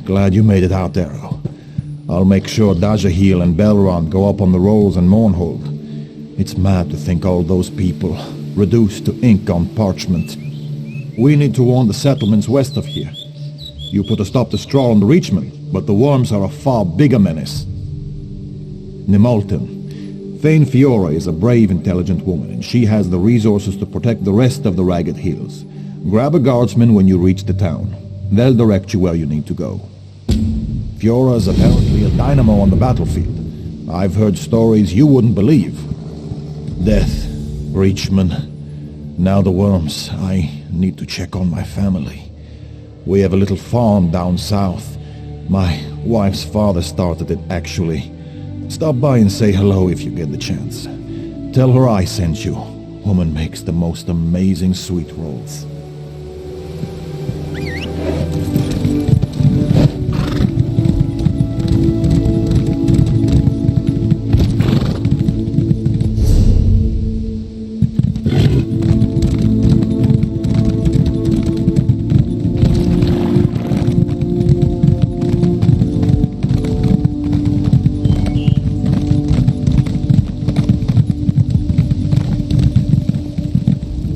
Glad you made it out, Darrow. I'll make sure Dajahil and Belron go up on the rolls and Mournhold. It's mad to think all those people, reduced to ink on parchment. We need to warn the settlements west of here. You put a stop to Straw and Reachman, but the worms are a far bigger menace. Nimulton. Thane Fiora is a brave, intelligent woman, and she has the resources to protect the rest of the Ragged Hills. Grab a guardsman when you reach the town. They'll direct you where you need to go. Fiora is apparently a dynamo on the battlefield. I've heard stories you wouldn't believe. Death, Reachman, now the worms. I need to check on my family. We have a little farm down south. My wife's father started it, actually. Stop by and say hello if you get the chance. Tell her I sent you. Woman makes the most amazing sweet rolls.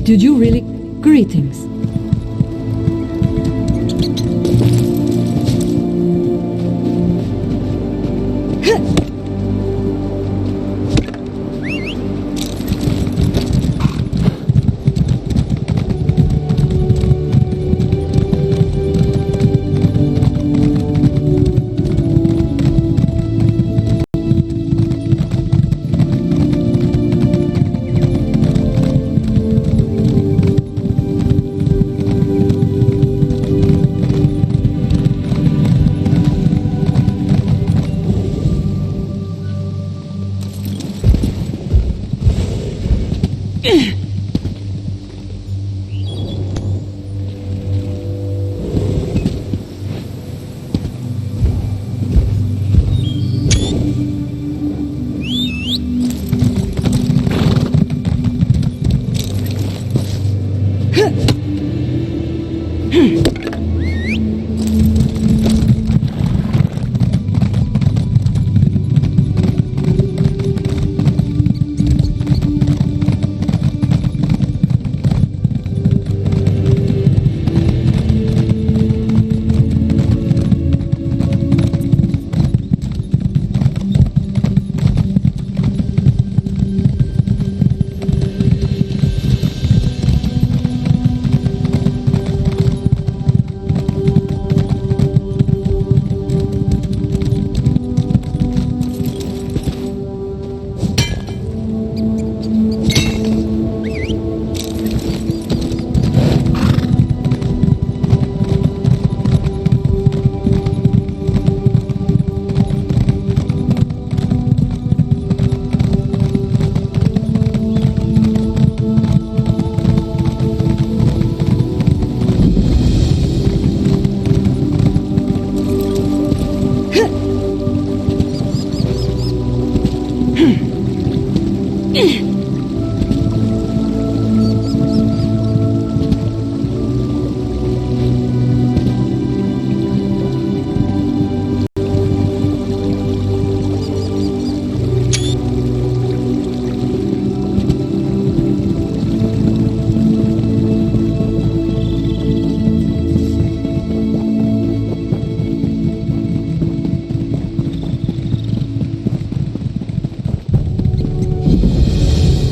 Did you really? Greetings.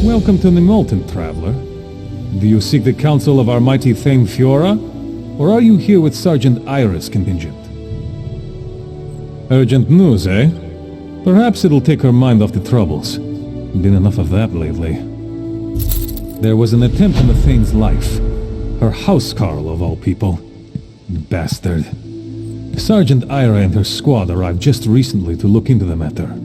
Welcome to Nimulton, traveler. Do you seek the counsel of our mighty Thane Fiora? Or are you here with Sergeant Iris contingent? Urgent news, eh? Perhaps it'll take her mind off the troubles. Been enough of that lately. There was an attempt on the Thane's life. Her housecarl, of all people. Bastard. Sergeant Ira and her squad arrived just recently to look into the matter.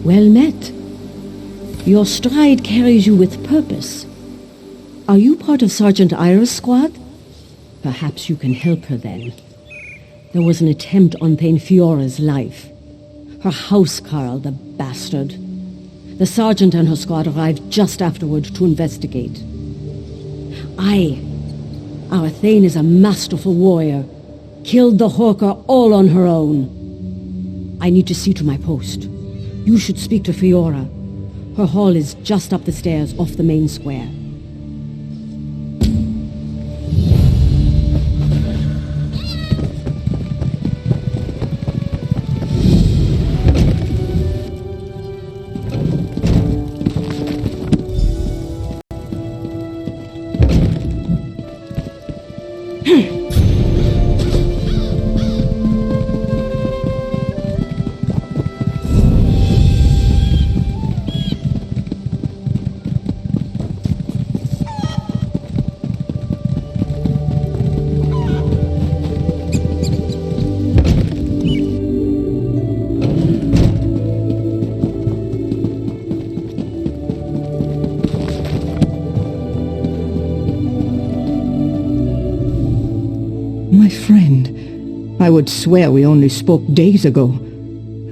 Well met. Your stride carries you with purpose. Are you part of Sergeant Ira's squad? Perhaps you can help her then. There was an attempt on Thane Fiora's life. Her housecarl, the bastard. The sergeant and her squad arrived just afterward to investigate. Our Thane is a masterful warrior. Killed the Hawker all on her own. I need to see to my post. You should speak to Fiora. Her hall is just up the stairs off the main square. My friend, I would swear we only spoke days ago.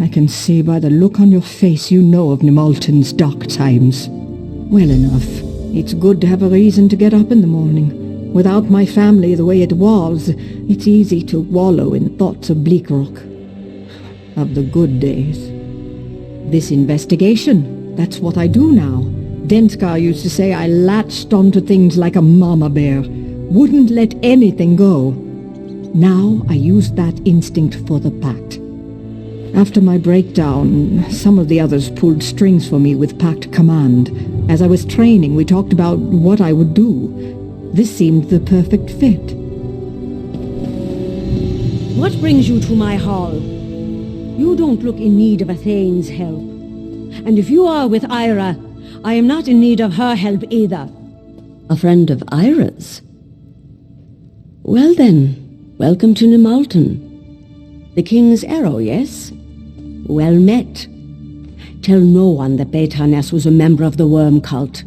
I can see by the look on your face you know of Nimalton's dark times. Well enough. It's good to have a reason to get up in the morning. Without my family the way it was, it's easy to wallow in thoughts of Bleakrock. Of the good days. This investigation, that's what I do now. Denskar used to say I latched onto things like a mama bear. Wouldn't let anything go. Now I use that instinct for the Pact. After my breakdown, some of the others pulled strings for me with Pact command. As I was training, we talked about what I would do. This seemed the perfect fit. What brings you to my hall? You don't look in need of a Thane's help. And if you are with Ira, I am not in need of her help either. A friend of Ira's? Well then, welcome to Nimalton. The King's Arrow, yes? Well met. Tell no one that Beitarnes was a member of the Worm Cult.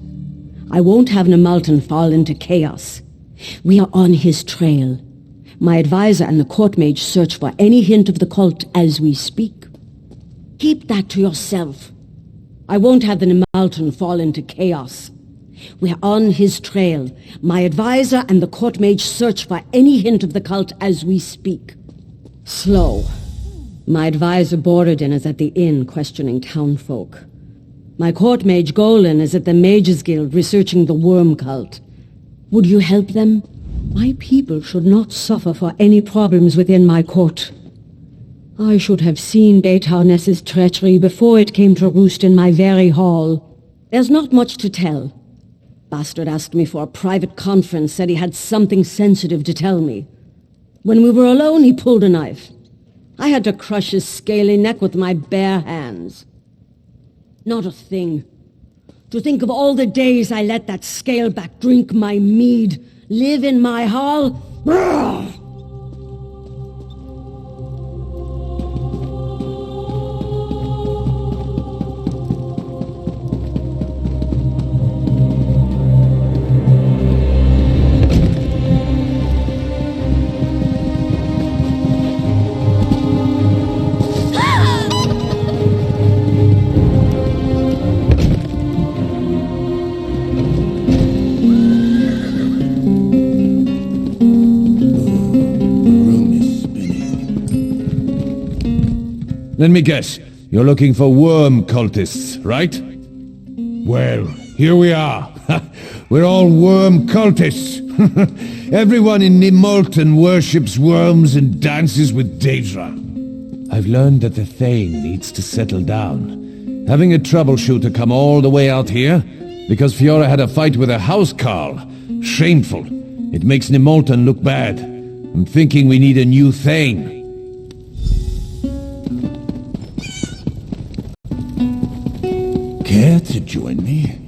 I won't have Nimalton fall into chaos. We are on his trail. My advisor and the court mage search for any hint of the cult as we speak. Keep that to yourself. I won't have the Nimalton fall into chaos. We're on his trail. My advisor and the court mage search for any hint of the cult as we speak. Slow. My advisor Borodin is at the inn questioning townfolk. My court mage Golan is at the Mages Guild researching the worm cult. Would you help them? My people should not suffer for any problems within my court. I should have seen Beitarnes' treachery before it came to roost in my very hall. There's not much to tell. Bastard asked me for a private conference, said he had something sensitive to tell me. When we were alone, he pulled a knife. I had to crush his scaly neck with my bare hands. Not a thing. To think of all the days I let that scaleback drink my mead, live in my hall. Brrr! Let me guess. You're looking for worm cultists, right? Well, here we are. We're all worm cultists. Everyone in Nimalton worships worms and dances with Daedra. I've learned that the Thane needs to settle down. Having a troubleshooter come all the way out here because Fiora had a fight with a housecarl. Shameful. It makes Nimalton look bad. I'm thinking we need a new Thane. Care to join me?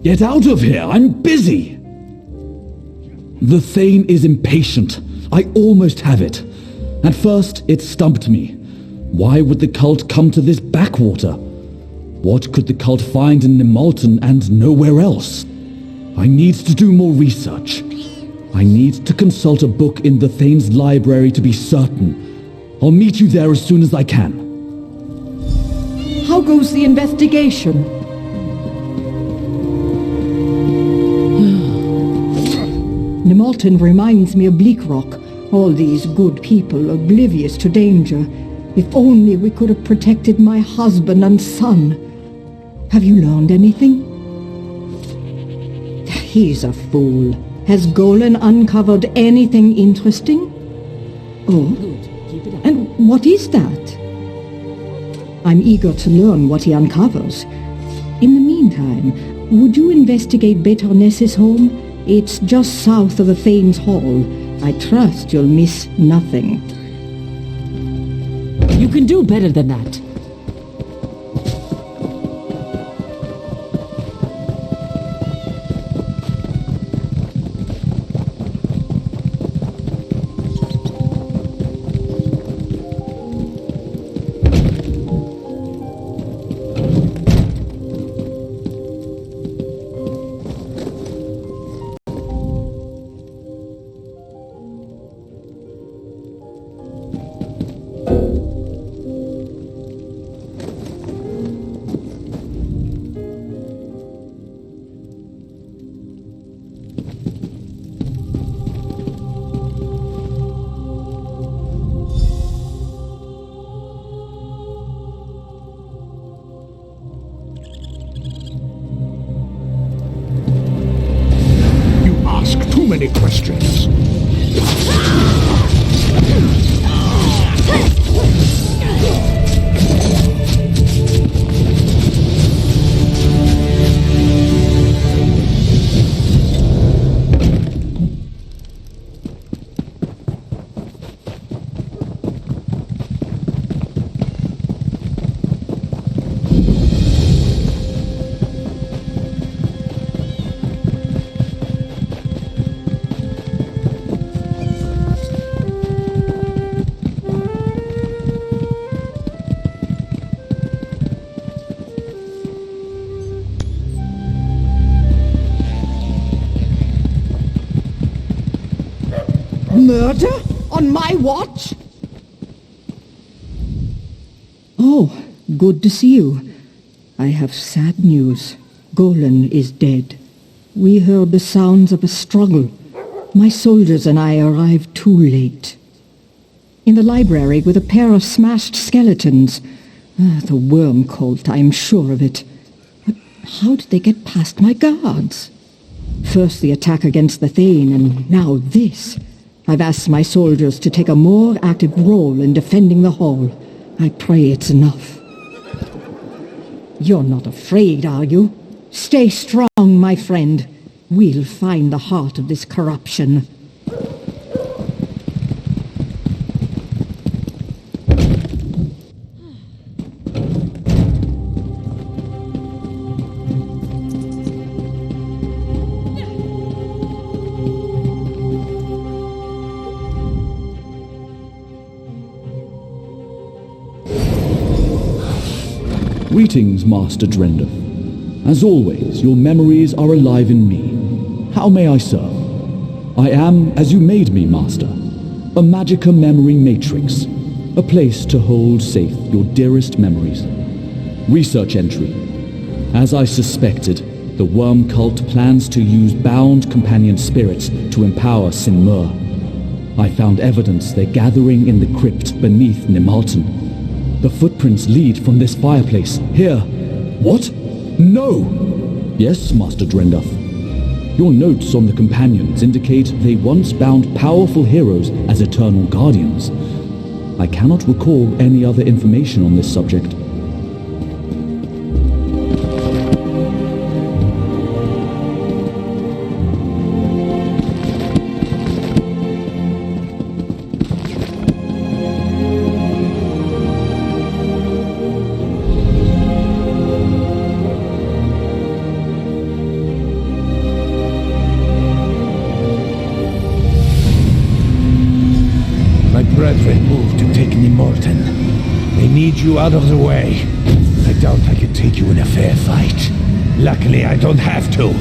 Get out of here! I'm busy! The Thane is impatient. I almost have it. At first, it stumped me. Why would the cult come to this backwater? What could the cult find in Nemalton and nowhere else? I need to do more research. I need to consult a book in the Thane's library to be certain. I'll meet you there as soon as I can. How goes the investigation? Nemalton reminds me of Bleak Rock. All these good people oblivious to danger. If only we could have protected my husband and son. Have you learned anything? He's a fool. Has Golan uncovered anything interesting? Oh, and what is that? I'm eager to learn what he uncovers. In the meantime, would you investigate Betorness's home? It's just south of the Thane's Hall. I trust you'll miss nothing. You can do better than that. Many questions. Murder? On my watch? Oh, good to see you. I have sad news. Golan is dead. We heard the sounds of a struggle. My soldiers and I arrived too late. In the library with a pair of smashed skeletons. The worm cult, I am sure of it. But how did they get past my guards? First the attack against the Thane, and now this. I've asked my soldiers to take a more active role in defending the hall. I pray it's enough. You're not afraid, are you? Stay strong, my friend. We'll find the heart of this corruption. Greetings, Master Drendor. As always, your memories are alive in me. How may I serve? I am, as you made me, Master, a Magica memory matrix, a place to hold safe your dearest memories. Research entry. As I suspected, the worm cult plans to use bound companion spirits to empower Sinmur. I found evidence they're gathering in the crypt beneath Nemalton. The footprints lead from this fireplace. Here. What? No! Yes, Master Drenduff. Your notes on the companions indicate they once bound powerful heroes as eternal guardians. I cannot recall any other information on this subject. brethren move to take Nimolten. They need you out of the way. I doubt I can take you in a fair fight. Luckily, I don't have to.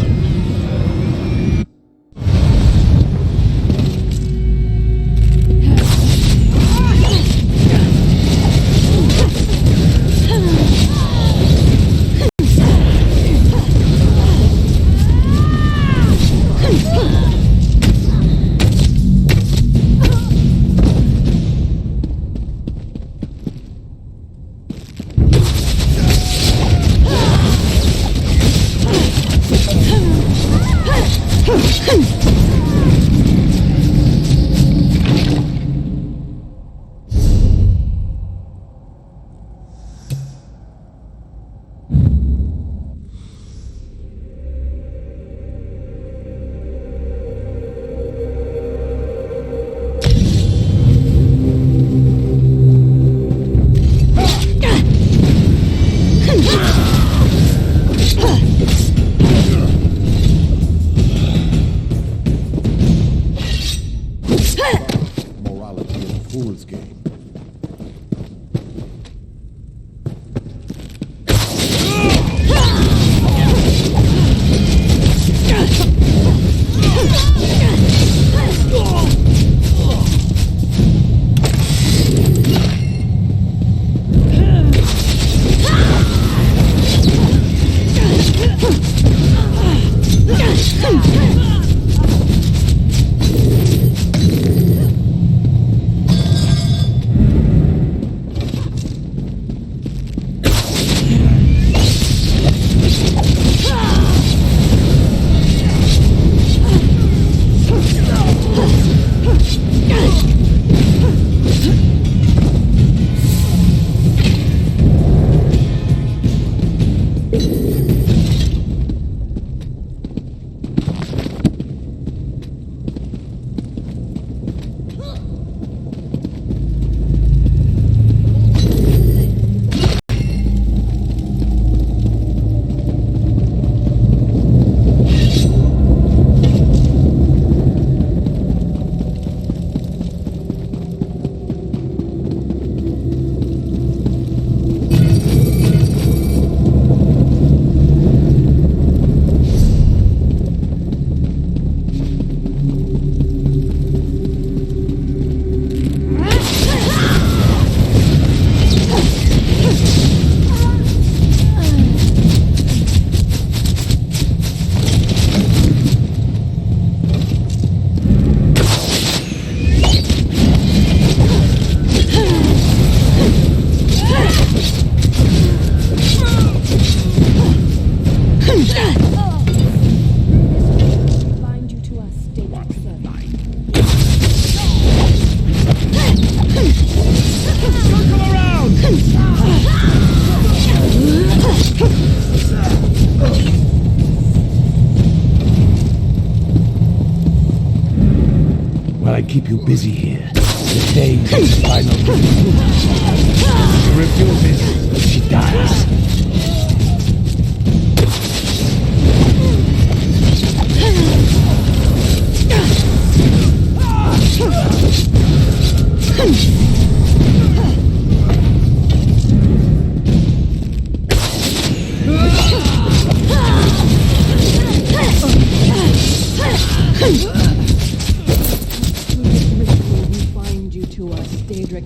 Keep you busy here. The day is final. She refuses, she dies.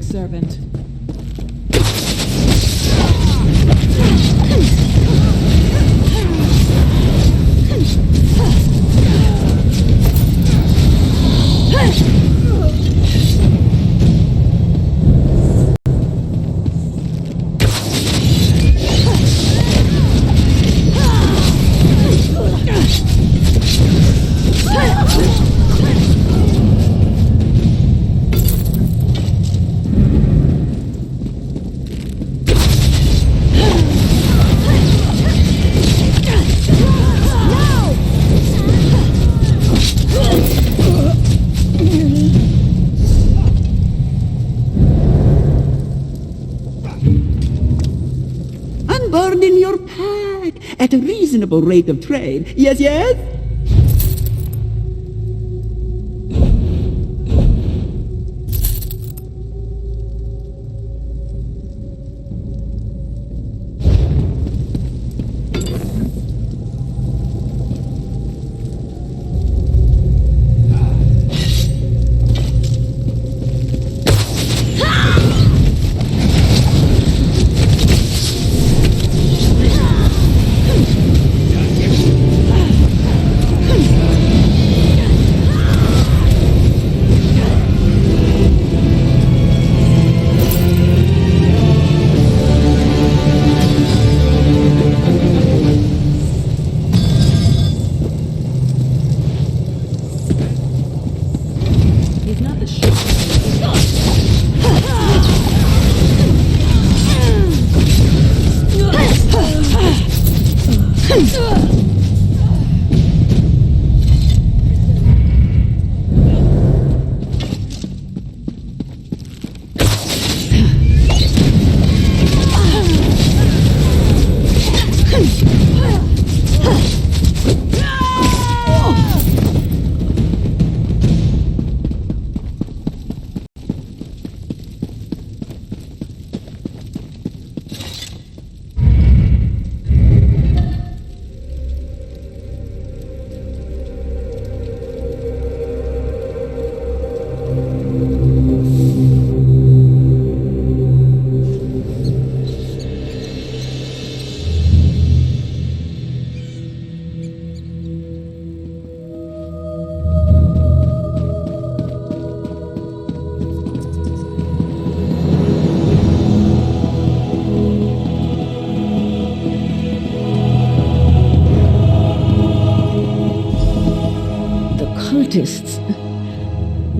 Servant. Unburden your pack at a reasonable rate of trade. Yes, yes?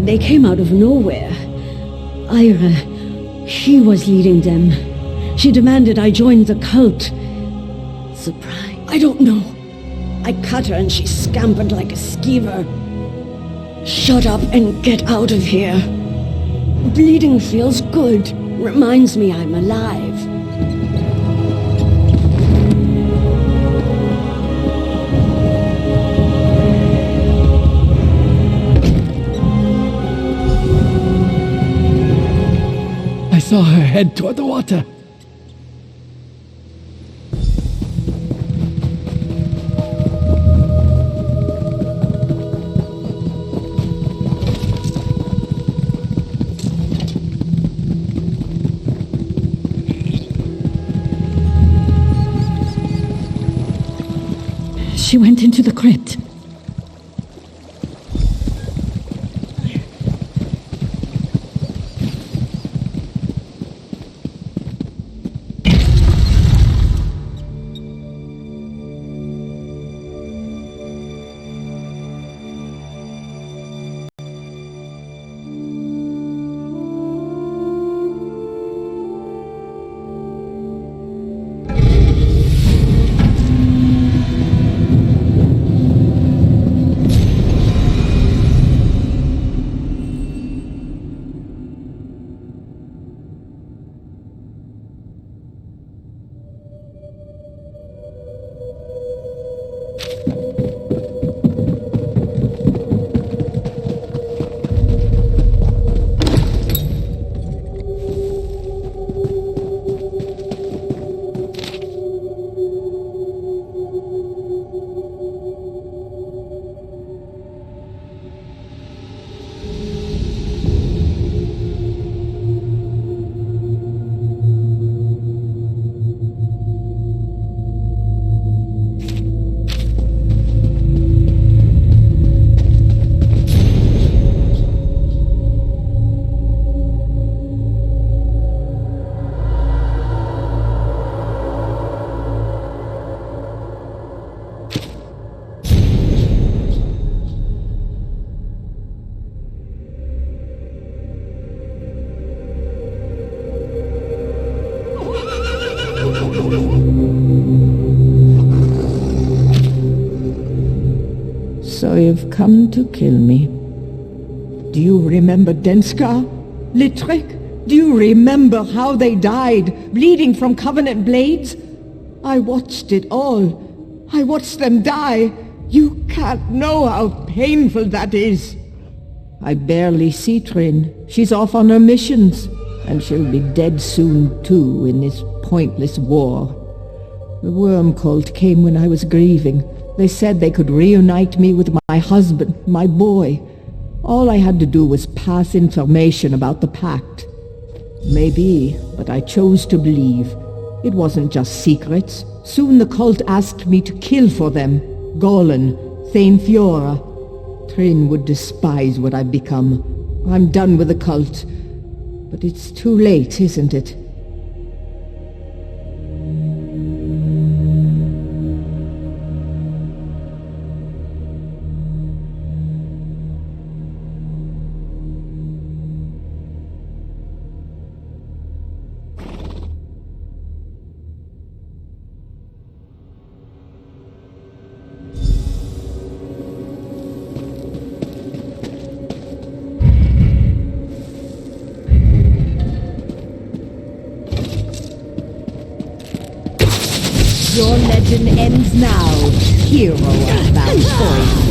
They came out of nowhere. Ira, she was leading them. She demanded I join the cult. Surprise? I don't know. I cut her and she scampered like a skeever. Shut up and get out of here. Bleeding feels good. Reminds me I'm alive. I saw her head toward the water. She went into the crypt. So you've come to kill me. Do you remember Denskar? Litrick? Do you remember how they died, bleeding from Covenant blades? I watched it all. I watched them die. You can't know how painful that is. I barely see Trin. She's off on her missions, and she'll be dead soon too in this pointless war. The worm cult came when I was grieving. They said they could reunite me with my husband, my boy. All I had to do was pass information about the pact. Maybe, but I chose to believe. It wasn't just secrets. Soon the cult asked me to kill for them. Golan, Thane Fiora. Trin would despise what I've become. I'm done with the cult. But it's too late, isn't it? legend ends now. Hero of Valkyrie.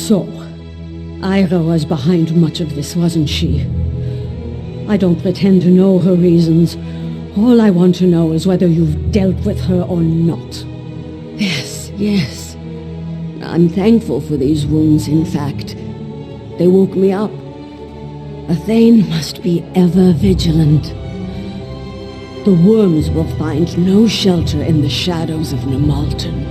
So, Ira was behind much of this, wasn't she? I don't pretend to know her reasons. All I want to know is whether you've dealt with her or not. Yes. I'm thankful for these wounds, in fact. They woke me up. A Thane must be ever vigilant. The worms will find no shelter in the shadows of Nemalton.